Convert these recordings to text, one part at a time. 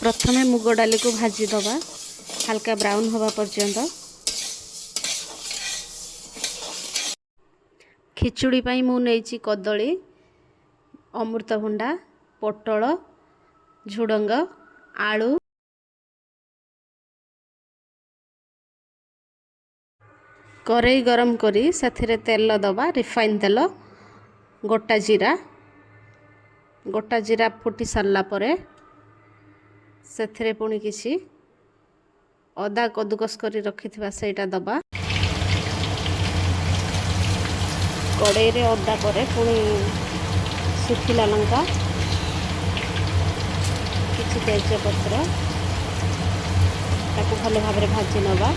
प्रथमे मुग डाली को भाजी दबा हल्का ब्राउन होगा पर्यंत। खिचुड़ी पाई मु नेइची कदली, अमृतभंडा, पोटल, झुडंग, आलू। करेई गरम करी साथिरे तेल दबा, रिफाइन तेल, गोटा जीरा फुटी सारला परे सेथिरे पुणी किछि अदा कदुकस करी रखिथिबा सेटा दबा। कड़ाई रे अदा परे पुणी सुखिला लंका, किछि तेजपत्र ताकू भल भाव भाजी नवा।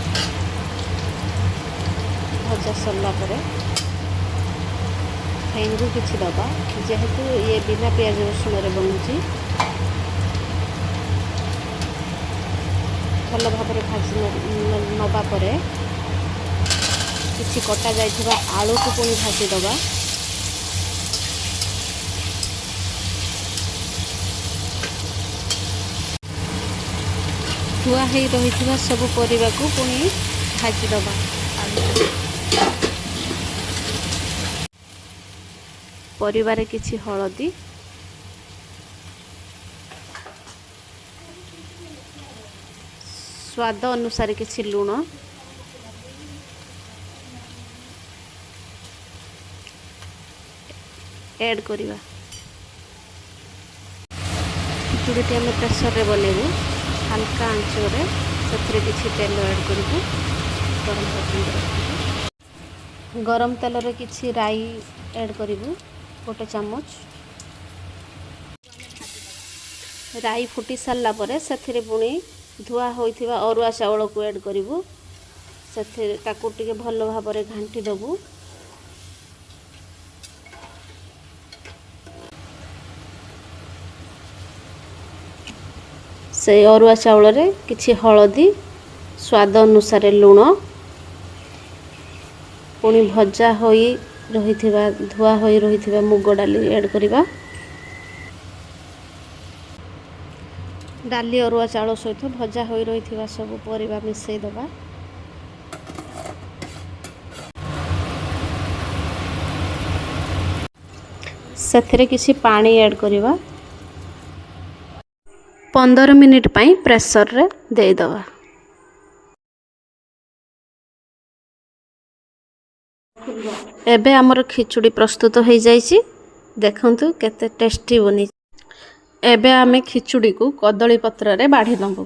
भजा सरला परे हेंगु किछि दबा, जेहेतु ये बिना प्याज रसुण रे बनुची। भल भाव भाजी नवा परे किछि कटा जाइथिबा आलू को पुणी भाजी दबा। धुआ हेई रहिथिबा सब परिबा को पुणी भाजी दबा। परिवारे किछि हळदी, स्वाद अनुसार किछि लूण, ऐड करिवा। खिचुड़ी आम प्रेसर रे बनेबू, हल्का आंच रे ସେଥିରେ किछि तेल ऐड करिबू। गरम पर्यंत रखिबू। गरम तेल रे किछि राई ऐड करिबू, 1 चामच। राई फुटी सारला परे सेथिरे पुणी धुआ होइथिबा अरुआ चावल को ऐड करिबू। सेथिरे ताकू टिके भल भाव रे घांटी दबू। से अरुआ चावल रे किछि हळदी, स्वाद अनुसार लूण, पुणी भजा होई रहिथिबा धुआ होई रहिथिबा मुग डाली ऐड करिबा। डाली अरुआ चावल सहित भजा होई रहिथिबा सब परिबा मिसई दबा। सेथिरे किछि पानी ऐड करिबा। 15 मिनिट पई प्रेशर रे दे दबा। एबे हमर खिचुड़ी प्रस्तुत हो जाइछि। देखंतु केते टेस्टी बनी। एबे आमे खिचुड़ी को कदली पत्र रे बाढ़ी दबु।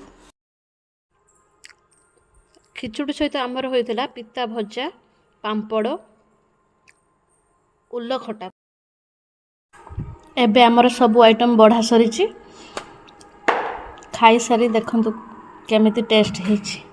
खिचुड़ी सहित आमर होइथिला पिता भजा, पांपड़, उल्ल खटा। एबे आमर सब आइटम बढ़ा सरीछि। खाई सारी देखंतु केमिति टेस्ट हेछि।